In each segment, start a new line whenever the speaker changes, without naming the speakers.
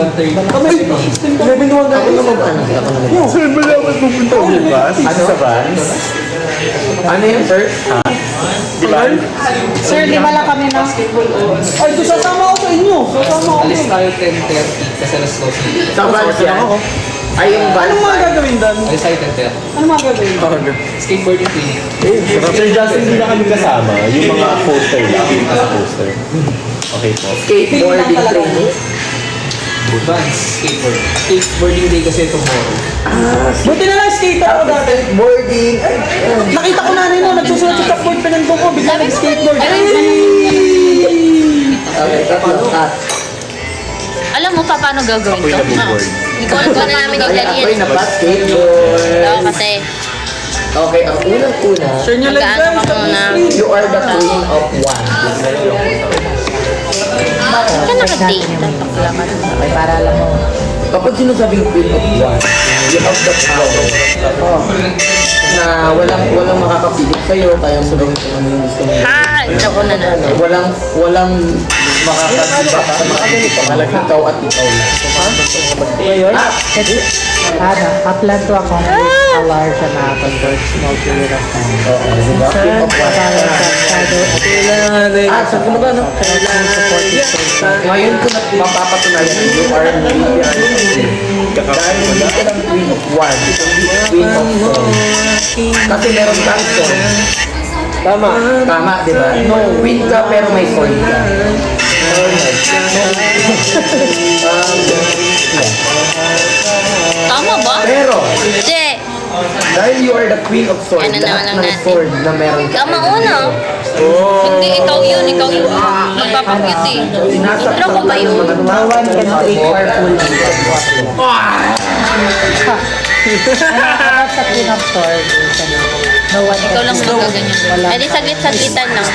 11-1 ako naman ano?
Sir, malawat pupunta bukas?
Ano?
Sa Vans?
Ano yun, sir?
Di ba?
Sir, 5 lang kami na.
Ay, doon sasama ako sa inyo. Sasama ako.
Alis tayo 10:30 kasi alas 12.
Sa Vans yan? Ay, yung Vans.
Anong mga gagawin doon?
Alis tayo 10:30.
Ano mga gagawin doon?
Skateboarding training.
Sir Justin, hindi na kami kasama. Yung mga poster lang. Yung mga poster. Okay po.
Skateboarding training.
Vans, skateboarding day kasi tomorrow.
Buti na lang skater ako dati.
Skateboarding. Ay,
Nakita ko na rin no, nagsusulat sa chalkboard, pinanto ko, bigla nag-skateboard.
okay, tatlo.
Alam mo pa paano gagawin
Ako'y
to?
nabuboard.
Hindi ko alam na namin
Ay,
i-dali
ako'y
yan.
napa-skateboard.
Oo, kasi
Okay, ang unang-una,
Sure nyo lang
Mag-ano
guys,
ka muna?
you are the queen of one.
ka naka-date. Bakla ka na.
Okay, para alam mo. Kapag sinasabing queen of one, you have the power. Na walang makakapilit sa'yo, kaya mo gawin kung ano yung gusto mo.
Ha! Ako na na.
Walang makakasiba sa mga ganito. Malaking ikaw at ikaw lang.
Ngayon, ano, kaplan to accomplish a large and convert small period of time.
Oo, diba? Queen of one. So kung ba, no? Ngayon ko na mapapatunayan, you are really dahil hindi ka lang queen of one, queen of all. Kasi meron kang sword. Tama, di ba? No, queen ka pero may sword ka.
Tama ba?
Pero,
Hindi.
dahil you are the queen of swords,
Ano na
lahat
lang
ng
natin.
sword na meron ka.
Ikaw mauna. Hindi, ikaw yun. Ikaw yun. Magpapakyut eh.
Nasa
Pero ko ba yun?
No one can take powerful About sa Queen of Swords, no one can
Ikaw lang magaganyan. Eh di saglit-saglitan lang.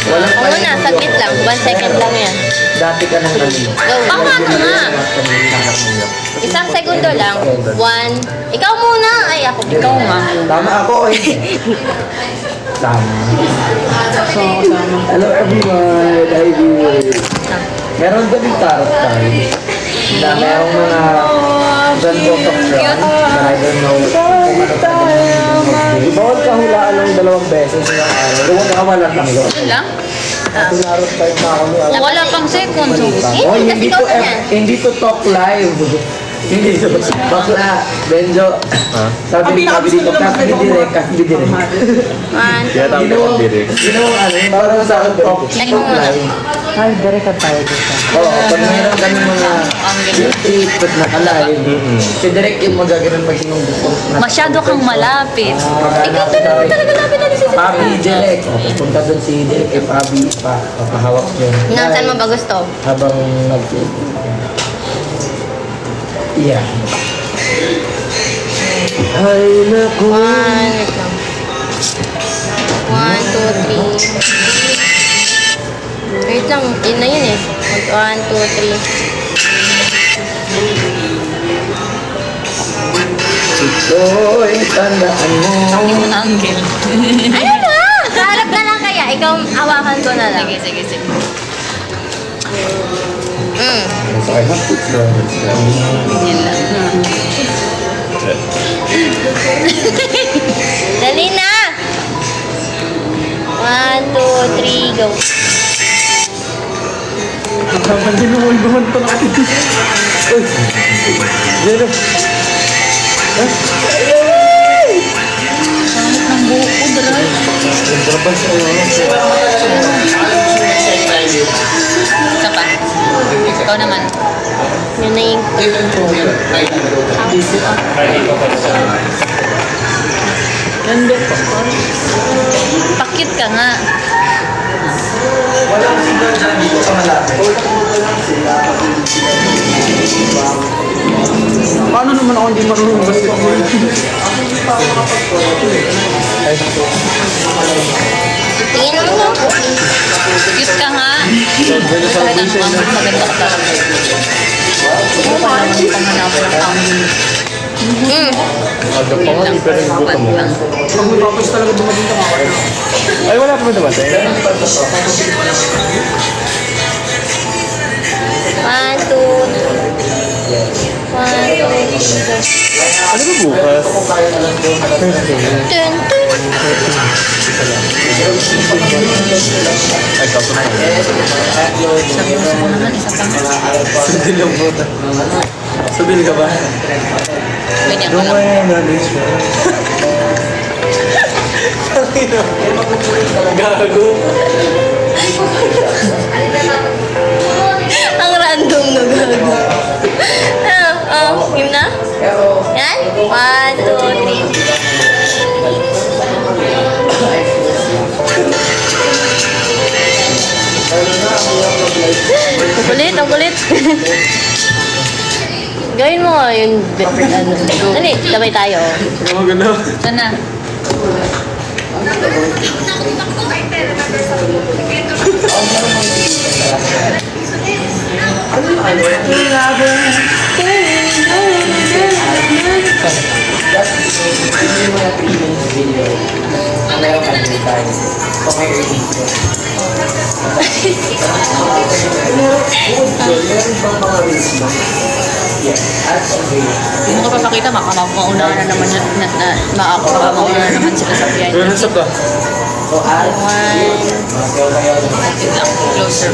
Walang
Oo na, saglit lang. 1 second lang yan.
Dati ka nang kanina.
Go. Tama ka nga. Isang segundo lang. 1. Ikaw muna. Ay, ako. Ikaw nga.
Tama ako eh. Tama. Hello everyone, hi viewers. Meron kami tarot card na merong mga ganito of round na I don't know kung ano pa mag-day. Bawal ka hulaan ng 2 beses ng araw. Huwag ka wala lang yun.
Yun lang.
Tarot card na ako.
Wala pang seconds.
Oh,
Eh, kasi ikaw na yan.
hindi to talk live. Hindi to. Bakla, Benjo. Sabi dito, kasi direct.
1.
Kaya tawag ko ang direct.
Ano, yung parang sa akin, talk live.
Ay, direct ka tayo dito.
Oo, pag meron kami mga trip at nakalive, si Direk yung magaganon pag sinong gusto.
Masyado kang malapit. Ikaw talaga lapit na si
Papi, Direk. O, pupunta doon si Direk, eh, Papi, papahawak yun.
Nasaan mo ba gusto?
Habang nag Yeah. Ay, naku.
1. 1, 2, 3. Wait lang, yun na yun eh. 1, 2, 3.
Ito'y tandaan mo.
Ano na? Harap na lang kaya. Ikaw, awakan ko na lang. Sige.
So I have to try.
Dali na! 1, 2, 3, go.
Habang ginuwal-guman pa natin.
Zero.
Isa pa. Ikaw naman. Yun na yung...
Hindi pa.
Pakit ka nga.
Walang sigaw dyan dito sa malapit.
Paano naman ako hindi marunong basketball?
Tingin mo. Cute ka nga. Kahit ang maganda ka talaga. Oo, parang panghanapin ng tao.
Aga pa nga, hindi pa rin buto mo.
Pag may papos talaga dumating ka mga
Ay, wala pa ba dumating? bukas?
Thursday.
Dun, dun.
Ay, tapos na.
Seryoso ko naman, isa pa nga.
Sundin lang po. Sundin ka ba?
Ganyan ko lang.
Gago.
Ang random na gago. Game na? Yan? 1, 2, 3. Ang kulit. Gawin mo nga yung dali, sabay tayo.
Gumagano.
Sana. Hindi mo ka papakita, mauna na naman mauna na naman sila sa piyan.
Gano'n sa ba?
Closer.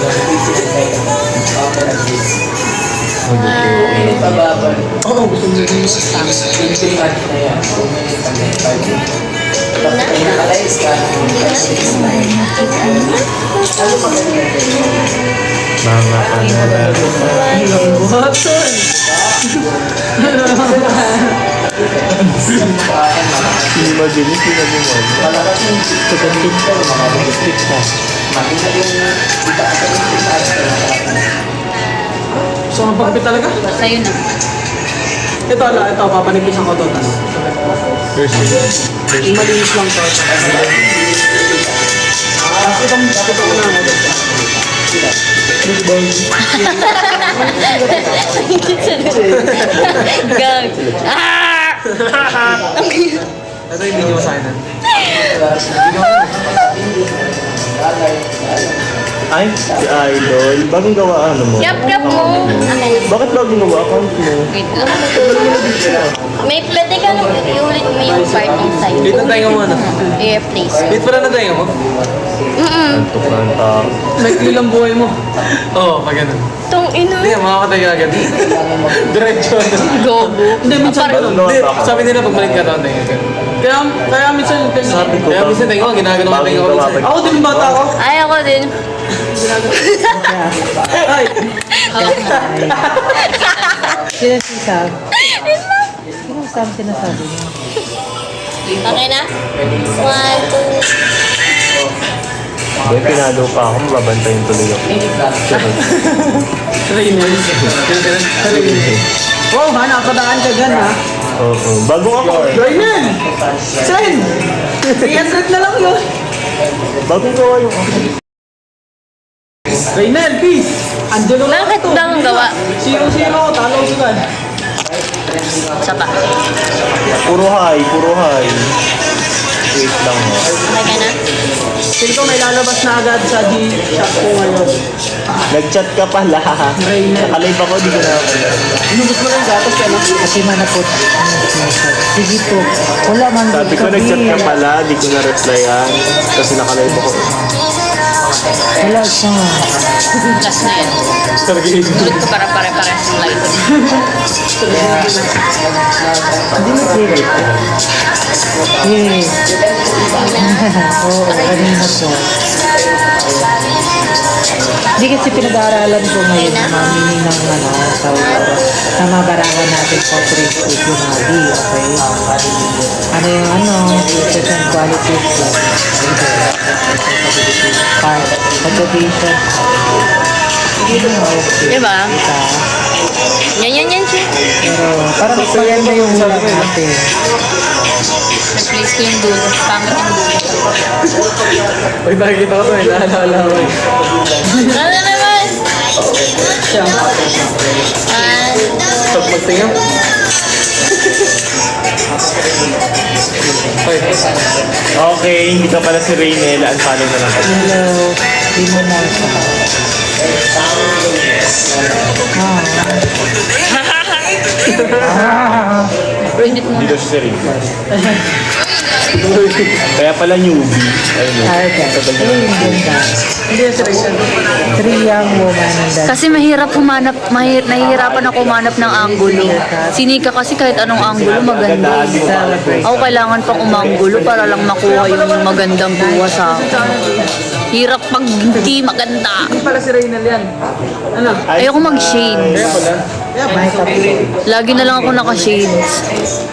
Oo, gusto mo din
Mga kanala.
Buhaton!
Hindi maginis, hindi na buwan.
Tugantin ka, mga logistic ka.
Gusto mo pagkapit talaga?
Sa'yo na.
Ito, papanipisan ko to.
Thursday.
Malinis lang to. Dapat ako na ako.
Gag. Ah!
Ito yung video mo sa akin.
Ay, si Idol. Bagong gawa ano mo?
Yap mo.
Bakit bagong gawa account mo?
Wait lang. May pwede ka nung iulit mo yung part ng side.
Wait na tayo muna.
I-replace.
Wait pala na tayo mo.
Antok na ang tao.
Nagkil ang buhay mo. Oo, pag ganun.
Tong ino.
Hindi, makakatay ka agad. Diretso.
Gogo.
Hindi, minsan
Apart-
ganun. Hindi, sabi nila pag balik ka daw, tayo agad. Kaya minsan,
Sabi ko
kaya
ba?
minsan tayo, ginagano ka tayo
Bagong gawa.
minsan. Ako din bata ako.
Ay, ako din.
Ay,
Sino si Sam? Sino Sam sinasabi niya?
Okay na? 1, 2.
Boy, pinalo pa ako. Mababantayin tuloy ako.
trainer. Trainer.
Wow, ha? Nakapadaan ka dyan, ha?
Oo. Bagong ako.
Raymond! Send! 300 na lang yun.
Bagong gawa yung ako.
Raymond, peace! Angelo lang
Bakit
ito.
daw ang gawa?
0-0, talo sila.
Isa pa.
Puro high, puro high. Wait lang mo.
Okay ka na?
Feel ko may lalabas na agad sa G-Shop ko ngayon.
Nag-chat ka pala. Nakalive ako, di ko na.
Inubos mo lang gatas ka na.
Kasi manapot. Sige po. Wala man.
Sabi ko, nag-chat ka pala, di ko na-replyan. Kasi nakalive ako.
Wala siya.
Last na yan. Ulit ko para pare-pare sa light.
Hindi mo credit. Yes. Oo, kanina po. Hindi kasi pinag-aaralan ko ngayon na mamini ng na mabarahan natin for trade with yung hobby, okay? Ano yung features and qualities part, motivation. Okay.
Diba?
Diba?
Yan siya.
Pero parang maganda yung ulam natin.
Replace ko yung dulo. Pangit yung dulo.
Pag nakikita ko ito, may naalala ko.
Ano naman?
Pag magtingin.
Okay, hindi ka pala si Raynel. Unfollow na lang.
Hello, di mo na siya.
Edit mo.
Dito si Rin. Kaya pala newbie. Ayun o.
Okay. Ayun, ganda.
Hindi yung selection.
3 young woman and then
Kasi mahirap humanap, nahihirapan ako humanap ng anggulo. Sinika kasi kahit anong anggulo maganda. Ako kailangan pang umanggulo para lang makuha yung magandang buwa sa akin. Hirap pag hindi maganda.
Hindi pala si Reynal yan. Ano?
Ayoko mag-shades.
makeup.
Lagi na lang ako naka-shades.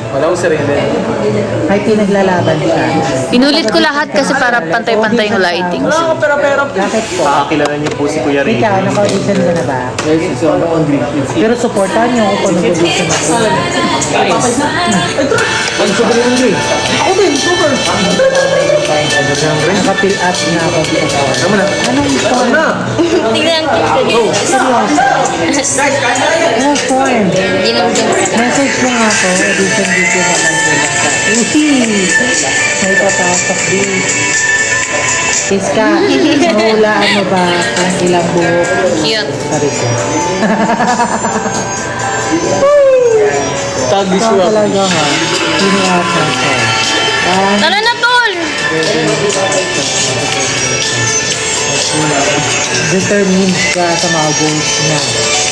Wala ko si Raymond.
Ay, pinaglalaban ka.
Inulit ko lahat kasi para pantay-pantay yung lightings.
Wala ako pero.
Bakit po?
Pakakilala niyo po si Kuya Rin.
Ikaw, naka-audition ka na ba?
Yes, it's on green.
Pero supportahan niyo ako kung nag-audition ako.
Ang sobrang yung green.
Ako din, super.
Naka-fill up na ako dito.
Tama na.
Anong form?
Na!
Tingnan ko.
Seryoso? Anong form?
Hindi naman
Message mo nga ako, audition video na lang ko lang sa may papasok din. Iska, mahulaan mo ba kung ilang buhok?
cute.
Sorry ko.
Tagis
Ikaw talaga ha. Iniasa ko.
Tara na, tol!
Determined ka sa mga goals niya.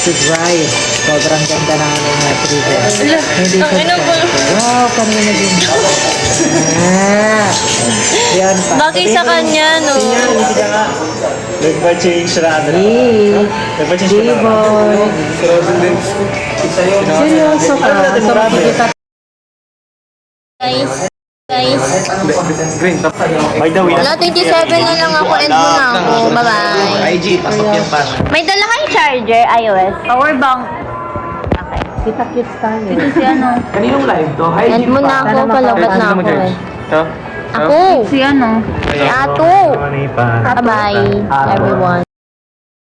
To drive. Sobrang ganda na ano nga trigger. Hindi
ang ina po.
Wow, kanina din. Yan pa.
Bagay sa kanya, no?
Nagpa-change na ano.
Hey,
Nagpa-change na ano.
D-boy. Seryoso ka. So, makikita
Green.
By the way,
Wala, 27 na lang ako. End mo na ako. Bye-bye.
IG, pasok yan pa.
May dala kayong charger, iOS. Power bank. Okay.
kita-kits tayo.
Ito si ano.
Kaninong live to? Hi,
End mo na ako. Palabat na ako eh.
ito.
Ako. Si ano. Si Ato. Bye-bye, everyone.